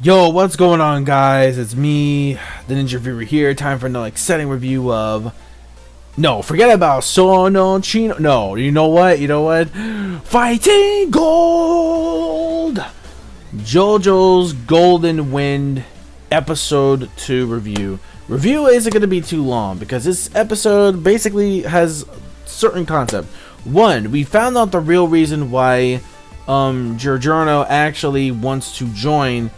Yo, what's going on, guys? It's me, the Ninja Viewer here. Time for another exciting review of... No, forget about Sono Chino. No, you know what? Fighting Gold! JoJo's Golden Wind Episode 2 review. Review isn't going to be too long because this episode basically has certain concept. One, we found out the real reason why GIORNO actually wants to join,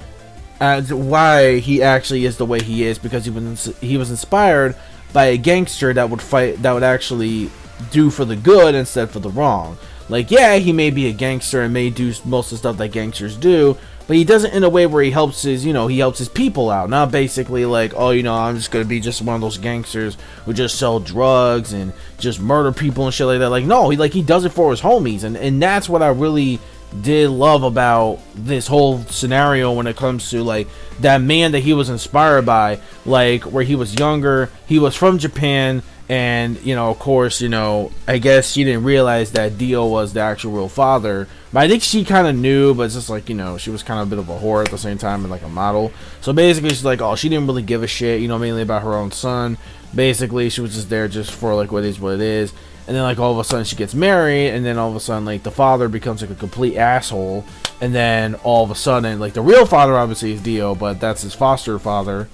why he actually is the way he is, because he was inspired by a gangster that would actually do for the good instead for the wrong. Like, yeah, he may be a gangster and may do most of the stuff that gangsters do, but he does it in a way where he helps his people out. Not basically like, oh, I'm just gonna be just one of those gangsters who just sell drugs and just murder people and shit like that. Like, no, he does it for his homies, and that's what I really did love about this whole scenario when it comes to like that man that he was inspired by, like where he was younger, he was from Japan, and of course, I guess she didn't realize that Dio was the actual real father, but I think she kind of knew, but it's just like, she was kind of a bit of a whore at the same time and like a model. So basically she's like, oh, she didn't really give a shit, mainly about her own son. Basically she was just there just for like what it is. And then like all of a sudden she gets married, and then all of a sudden like the father becomes like a complete asshole, and then all of a sudden like the real father obviously is Dio, but that's his foster father,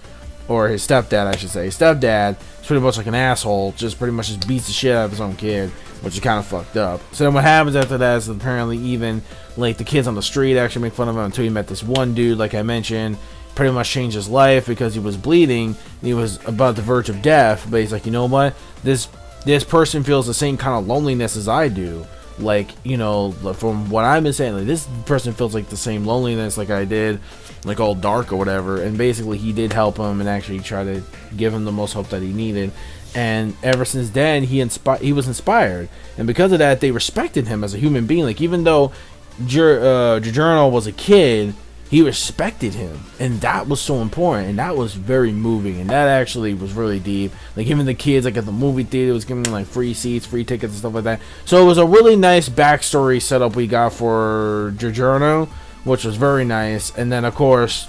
or his stepdad I should say. His stepdad is pretty much like an asshole, just pretty much just beats the shit out of his own kid, which is kind of fucked up. So then what happens after that is apparently even like the kids on the street actually make fun of him until he met this one dude, like I mentioned, pretty much changed his life because he was bleeding and he was about the verge of death, but he's like, you know what, this person feels the same kind of loneliness as I do. Like, from what I've been saying, like this person feels like the same loneliness like I did, like all dark or whatever. And basically he did help him and actually try to give him the most hope that he needed. And ever since then he was inspired, and because of that they respected him as a human being. Like, even though GIORNO was a kid, he respected him, and that was so important, and that was very moving, and that actually was really deep. Like, even the kids like at the movie theater was giving them like free seats, free tickets and stuff like that. So it was a really nice backstory setup we got for GIORNO, which was very nice. And then of course,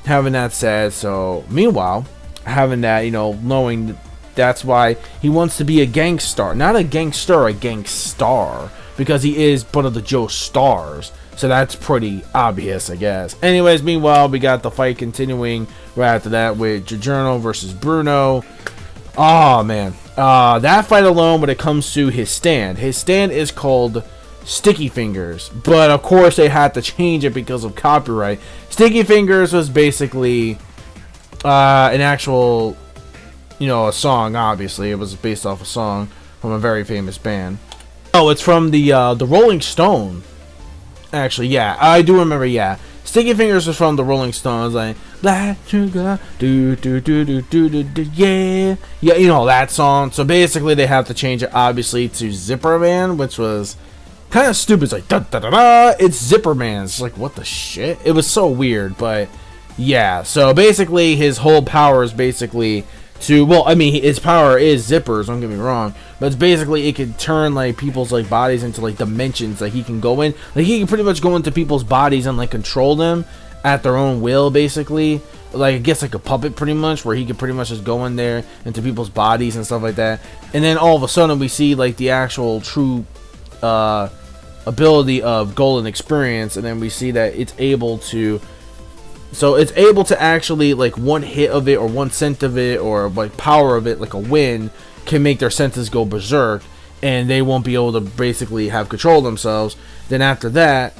having that said, so meanwhile, having that, knowing that's why he wants to be a gangstar, not a gangster, a gangstar, because he is one of the Joe stars. So that's pretty obvious, I guess. Anyways, meanwhile, we got the fight continuing right after that with GIORNO versus BRUNO. Oh, man. That fight alone, when it comes to his stand is called Sticky Fingers. But, of course, they had to change it because of copyright. Sticky Fingers was basically an actual, a song, obviously. It was based off a song from a very famous band. Oh, it's from the Rolling Stone. Actually, yeah, I do remember, yeah. Sticky Fingers was from the Rolling Stones, like, black sugar, do, do, do, do, do, do, do, yeah. Yeah, that song. So basically, they have to change it, obviously, to Zipper Man, which was kind of stupid. It's like, da, da, da, da, it's Zipper Man. It's like, what the shit? It was so weird, but, yeah. So basically, his whole power is basically his power is zippers, don't get me wrong, but it's basically it can turn like people's like bodies into like dimensions. Like, he can go in, like he can pretty much go into people's bodies and like control them at their own will, basically. Like, I guess like a puppet pretty much, where he can pretty much just go in there into people's bodies and stuff like that. And then all of a sudden we see like the actual true ability of Golden Experience, and then we see that it's able to actually, like, one hit of it or 1 cent of it or like power of it, like a win, can make their senses go berserk, and they won't be able to basically have control of themselves. Then after that,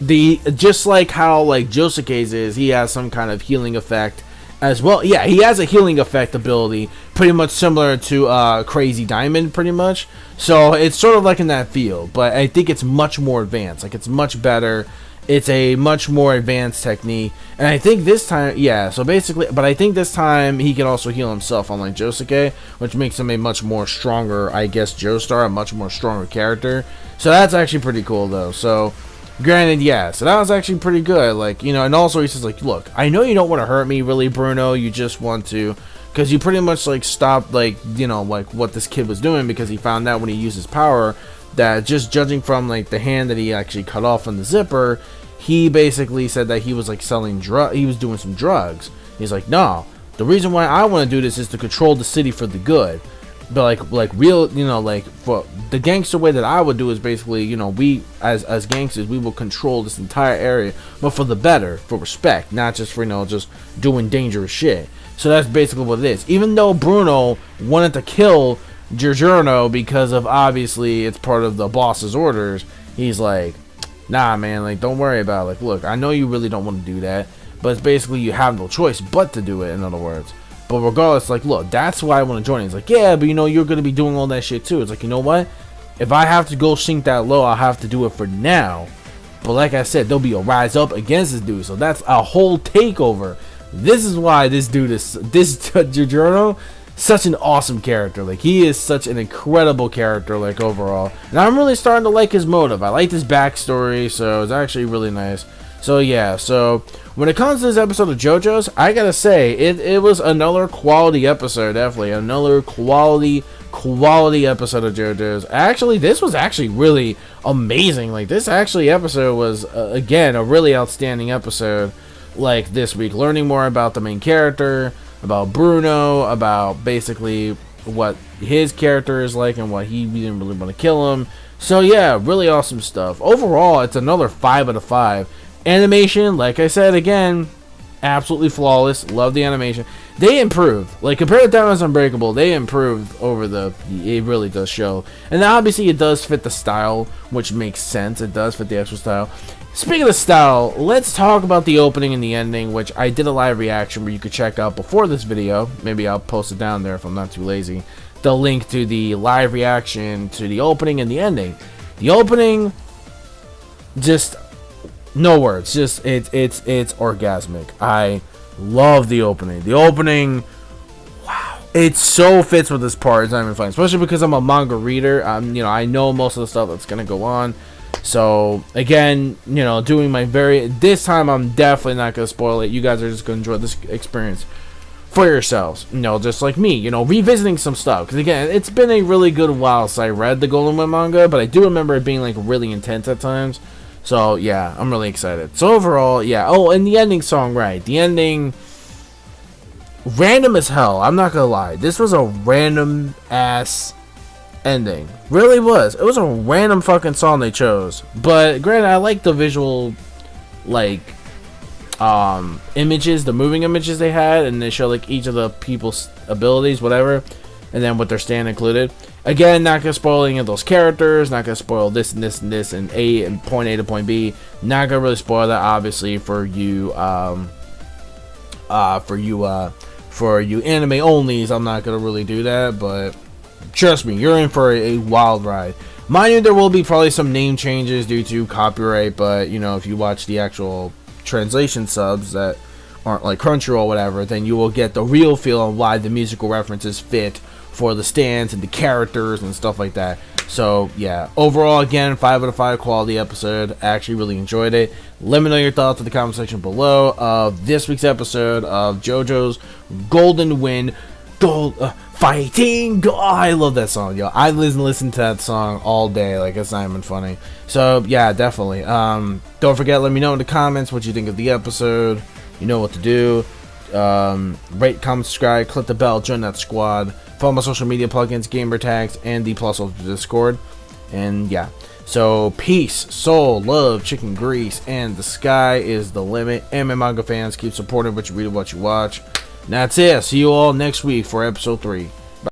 just like how like Josuke's is, he has some kind of healing effect as well. Yeah, he has a healing effect ability, pretty much similar to Crazy Diamond, pretty much. So it's sort of like in that field, but I think it's much more advanced. Like, it's much better. It's a much more advanced technique, and I think this time, yeah, so basically, but I think this time he can also heal himself, unlike Josuke, which makes him a much more stronger, I guess, Joestar, a much more stronger character. So that's actually pretty cool, though. So, granted, yeah, so that was actually pretty good, like, and also he says, like, look, I know you don't want to hurt me, really, Bruno, you just want to, because you pretty much, like, stopped, like, like, what this kid was doing, because he found out when he used his power, that just judging from like the hand that he actually cut off on the zipper, he basically said that he was like selling he was doing some drugs. He's like, no, the reason why I want to do this is to control the city for the good. But like real, you know, like for the gangster way that I would do is basically, you know, we as gangsters, we will control this entire area, but for the better, for respect, not just for, you know, just doing dangerous shit. So that's basically what it is. Even though Bruno wanted to kill GIORNO because of, obviously it's part of the boss's orders, he's like, nah man, like don't worry about it. Like, look, I know you really don't want to do that, but it's basically you have no choice but to do it, in other words. But regardless, like, look, that's why I want to join. He's like, yeah, but you know, you're going to be doing all that shit too. It's like, you know what? If I have to go sink that low, I'll have to do it for now. But like I said, there'll be a rise up against this dude. So that's a whole takeover. This is why this dude is, this GIORNO, such an awesome character. Like, he is such an incredible character, like, overall. And I'm really starting to like his motive. I like his backstory, so it's actually really nice. So yeah, so when it comes to this episode of JoJo's, I gotta say, it was another quality episode, definitely. Another quality episode of JoJo's. Actually, this was actually really amazing. Like, this actually episode was, again, a really outstanding episode, like, this week. Learning more about the main character, about Bruno, about basically what his character is like and what we didn't really want to kill him. So yeah, really awesome stuff. Overall, it's another 5 out of 5. Animation, like I said again, absolutely flawless. Love the animation. They improved. Like, compared to Diamonds Unbreakable, they improved over it really does show. And obviously it does fit the style, which makes sense. It does fit the actual style. Speaking of style, let's talk about the opening and the ending, which I did a live reaction where you could check out before this video. Maybe I'll post it down there if I'm not too lazy. The link to the live reaction to the opening and the ending. The opening, just no words. Just it's orgasmic. I love the opening. The opening, wow, it so fits with this part. It's not even funny, especially because I'm a manga reader. You know, I know most of the stuff that's gonna go on. So again, you know, doing my this time, I'm definitely not gonna spoil it. You guys are just gonna enjoy this experience for yourselves. You know, just like me. You know, revisiting some stuff, because again, it's been a really good while since I read the Golden Wind manga, but I do remember it being like really intense at times. So yeah, I'm really excited. So overall, yeah. Oh, and the ending song, right? The ending, random as hell. I'm not gonna lie. This was a random ass ending. Really was. It was a random fucking song they chose. But granted, I like the visual, like, images, the moving images they had, and they show like each of the people's abilities, whatever, and then with their stand included. Again, not gonna spoil any of those characters, not gonna spoil this and this and this and point A to point B. Not gonna really spoil that, obviously, for you anime onlys. I'm not gonna really do that, but trust me, you're in for a wild ride. Mind you, there will be probably some name changes due to copyright, but you know, if you watch the actual translation subs that aren't like Crunchyroll or whatever, then you will get the real feel on why the musical references fit for the stands and the characters and stuff like that. So yeah, overall, again, 5 out of 5 quality episode. I actually really enjoyed it. Let me know your thoughts in the comment section below of this week's episode of JoJo's Golden Wind. Fighting. Oh, I love that song, yo. I listen to that song all day. Like, it's not even funny. So yeah, definitely. Don't forget, let me know in the comments what you think of the episode. You know what to do. Rate, comment, subscribe, click the bell, join that squad. Follow my social media plugins, gamer tags, and the plus ultra Discord. And yeah, so peace, soul, love, chicken grease, and the sky is the limit. Anime manga fans, keep supporting what you read and what you watch. And that's it. See you all next week for episode 3.